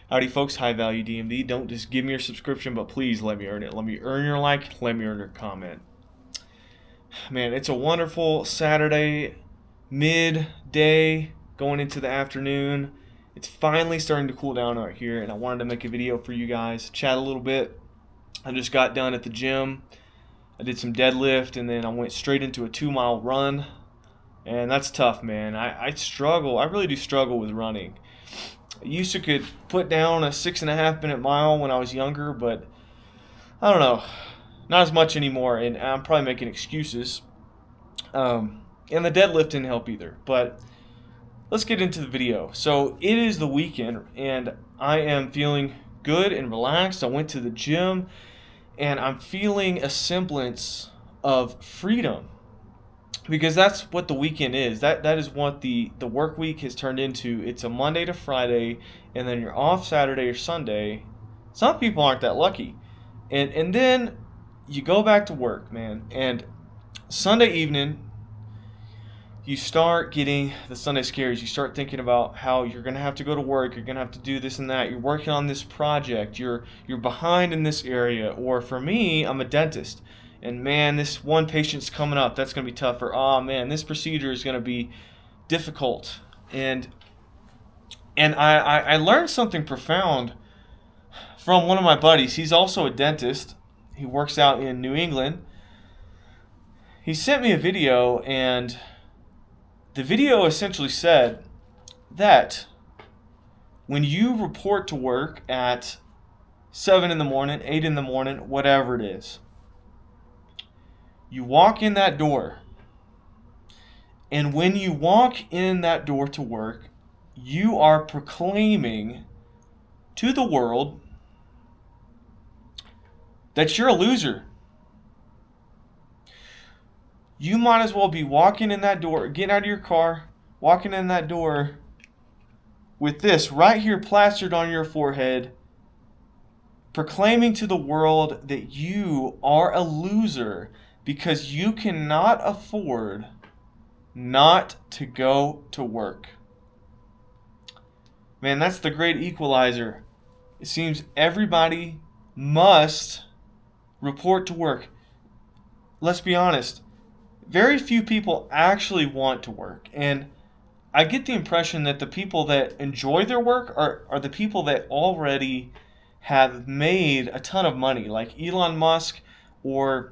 Howdy folks, High Value DMD. Don't just give me your subscription, but please let me earn it. Let me earn your like, let me earn your comment. Man, it's a wonderful Saturday, midday, going into the afternoon. It's finally starting to cool down out here, and I wanted to make a video for you guys, chat a little bit. I just got done at the gym. I did some deadlift, and then I went straight into a 2-mile run. And that's tough, man. I struggle. I really do struggle with running. I used to could put down a 6.5 minute mile when I was younger, but I don't know, not as much anymore. And I'm probably making excuses. And the deadlift didn't help either. But let's get into the video. So it is the weekend, and I am feeling good and relaxed. I went to the gym, and I'm feeling a semblance of freedom. Because that's what the weekend is. That is what the work week has turned into. It's a Monday to Friday, and then you're off Saturday or Sunday. Some people aren't that lucky. And then you go back to work, man. And Sunday evening, you start getting the Sunday scares. You start thinking about how you're going to have to go to work. You're going to have to do this and that. You're working on this project. You're behind in this area. Or for me, I'm a dentist. And man, this one patient's coming up. That's going to be tough. Or, oh man, this procedure is going to be difficult. And I learned something profound from one of my buddies. He's also a dentist. He works out in New England. He sent me a video, and the video essentially said that when you report to work at 7 in the morning, 8 in the morning, whatever it is, you walk in that door, and when you walk in that door to work, you are proclaiming to the world that you're a loser. You might as well be walking in that door, getting out of your car, walking in that door with this right here plastered on your forehead, proclaiming to the world that you are a loser, because you cannot afford not to go to work. Man, that's the great equalizer. It seems everybody must report to work. Let's be honest. Very few people actually want to work. And I get the impression that the people that enjoy their work are the people that already have made a ton of money, like Elon Musk or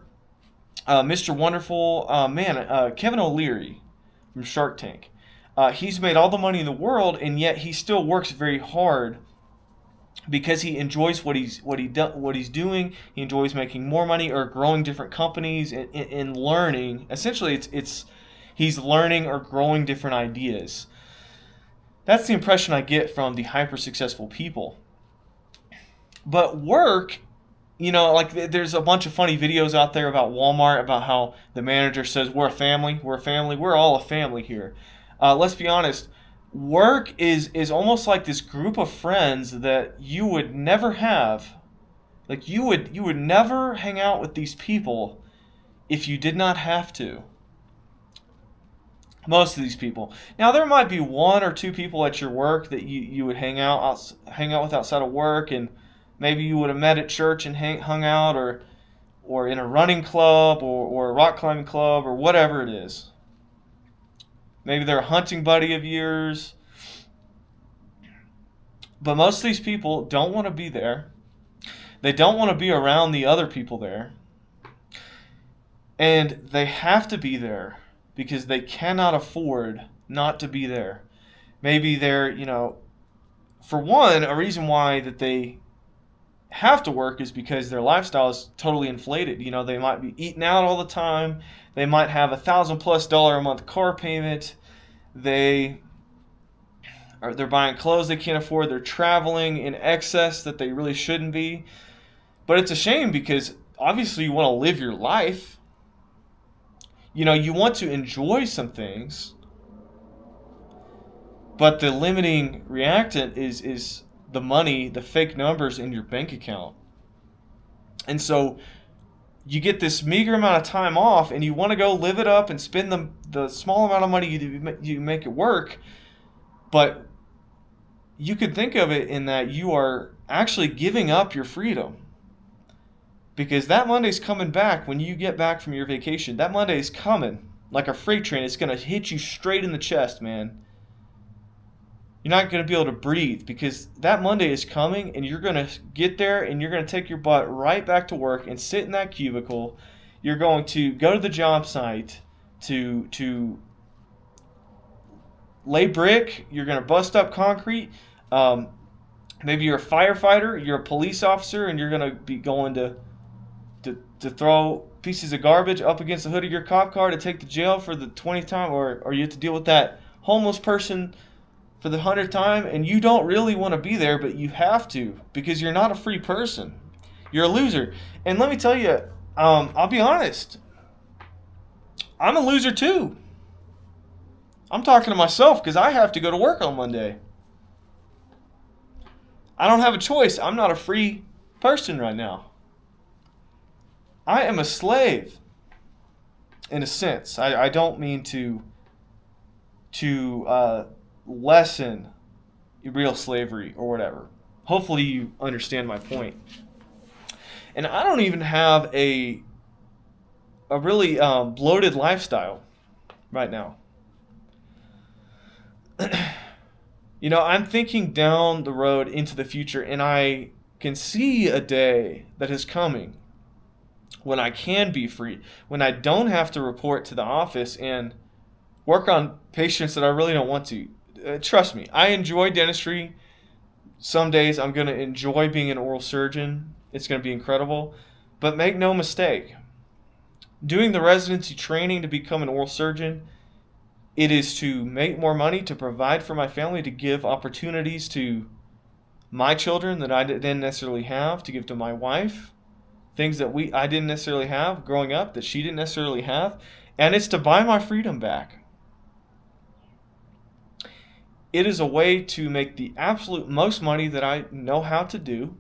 Mr. Wonderful, Kevin O'Leary from Shark Tank. He's made all the money in the world, and yet he still works very hard because he enjoys what he's doing. He enjoys making more money or growing different companies and learning. Essentially, he's learning or growing different ideas. That's the impression I get from the hyper successful people. But work, like there's a bunch of funny videos out there about Walmart, about how the manager says, we're a family, we're all a family here. Let's be honest, work is almost like this group of friends that you would never have. Like you would never hang out with these people if you did not have to. Most of these people. Now there might be one or two people at your work that you would hang out with outside of work, and maybe you would have met at church and hung out, or in a running club or a rock climbing club or whatever it is. Maybe they're a hunting buddy of yours. But most of these people don't want to be there. They don't want to be around the other people there. And they have to be there because they cannot afford not to be there. Maybe they're, for one, a reason why that they have to work is because their lifestyle is totally inflated. They might be eating out all the time. They might have $1,000+ a month car payment. They're buying clothes they can't afford. They're traveling in excess that they really shouldn't be. But it's a shame because obviously you want to live your life. You want to enjoy some things. But the limiting reactant is the money, the fake numbers in your bank account. And so you get this meager amount of time off, and you want to go live it up and spend the small amount of money you make it work, but you could think of it in that you are actually giving up your freedom. Because that Monday's coming back when you get back from your vacation. That Monday's coming like a freight train. It's going to hit you straight in the chest, man. You're not going to be able to breathe because that Monday is coming and you're going to get there and you're going to take your butt right back to work and sit in that cubicle. You're going to go to the job site to lay brick. You're going to bust up concrete. Maybe you're a firefighter, you're a police officer, and you're going to be going to throw pieces of garbage up against the hood of your cop car to take to jail for the 20th time, or you have to deal with that homeless person for the 100th time, and you don't really want to be there, but you have to because you're not a free person. You're a loser. And let me tell you, I'll be honest, I'm a loser too. I'm talking to myself because I have to go to work on Monday. I don't have a choice. I'm not a free person right now. I am a slave, in a sense. I don't mean to lessen real slavery or whatever. Hopefully you understand my point. And I don't even have a really bloated lifestyle right now. You know, I'm thinking down the road into the future, and I can see a day that is coming when I can be free, when I don't have to report to the office and work on patients that I really don't want to. Trust me, I enjoy dentistry. Some days I'm going to enjoy being an oral surgeon. It's going to be incredible. But make no mistake, doing the residency training to become an oral surgeon, it is to make more money, to provide for my family, to give opportunities to my children that I didn't necessarily have, to give to my wife, things that I didn't necessarily have growing up that she didn't necessarily have, and it's to buy my freedom back. It is a way to make the absolute most money that I know how to do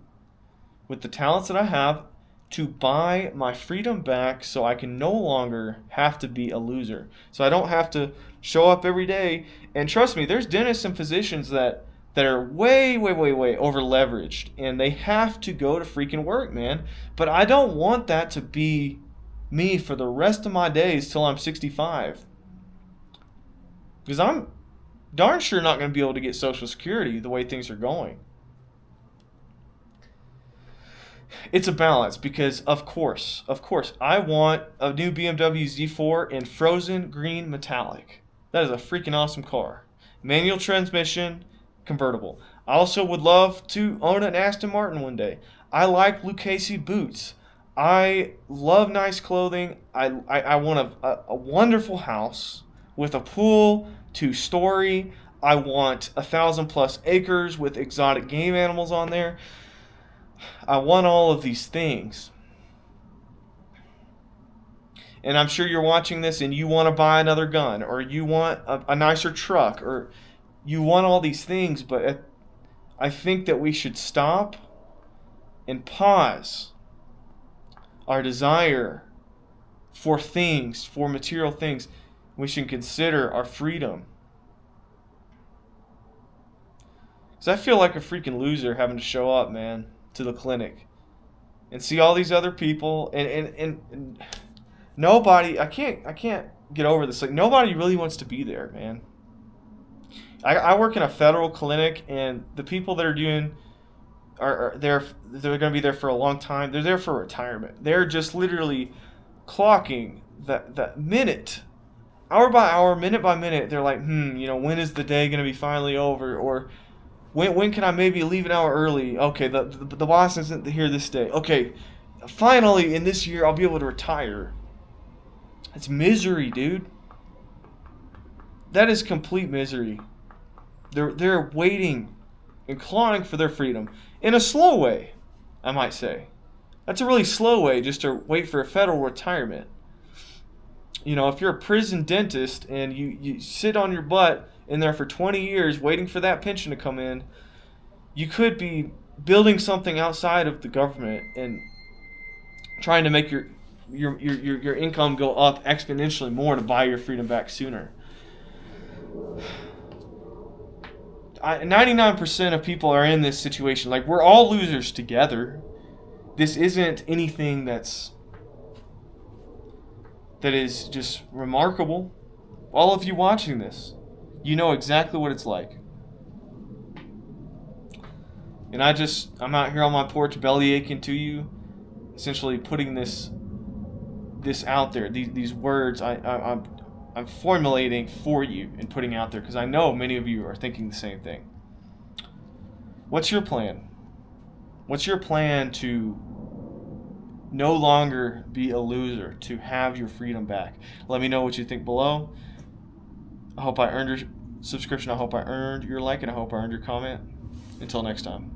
with the talents that I have, to buy my freedom back so I can no longer have to be a loser. So I don't have to show up every day. And trust me, there's dentists and physicians that are way over leveraged, and they have to go to freaking work, man. But I don't want that to be me for the rest of my days till I'm 65. Because I'm darn sure not going to be able to get Social Security the way things are going. It's a balance because, of course, I want a new BMW Z4 in frozen green metallic. That is a freaking awesome car. Manual transmission, convertible. I also would love to own an Aston Martin one day. I like Lucchese boots. I love nice clothing. I want a wonderful house with a pool, 2-story. I want 1,000+ acres with exotic game animals on there. I want all of these things. And I'm sure you're watching this and you want to buy another gun, or you want a nicer truck, or you want all these things, but I think that we should stop and pause our desire for things, for material things. We should consider our freedom. Because I feel like a freaking loser having to show up, man, to the clinic and see all these other people and nobody, I can't get over this. Like, nobody really wants to be there, man. I work in a federal clinic, and the people that are doing they're going to be there for a long time. They're there for retirement. They're just literally clocking that minute, hour by hour, minute by minute. They're like, when is the day going to be finally over? Or when can I maybe leave an hour early? Okay, the boss isn't here this day. Okay, finally in this year I'll be able to retire. It's misery, dude. That is complete misery. They're waiting and clawing for their freedom in a slow way, I might say. That's a really slow way, just to wait for a federal retirement. You know, if you're a prison dentist and you sit on your butt in there for 20 years waiting for that pension to come in, you could be building something outside of the government and trying to make your income go up exponentially more to buy your freedom back sooner. 99% of people are in this situation. Like, we're all losers together. This isn't anything that is just remarkable. All of you watching this, you know exactly what it's like. And I'm out here on my porch belly aching to you, essentially putting this out there. These words I'm formulating for you and putting out there, because I know many of you are thinking the same thing. What's your plan? What's your plan to no longer be a loser, to have your freedom back? Let me know what you think below. I hope I earned your subscription. I hope I earned your like, and I hope I earned your comment. Until next time.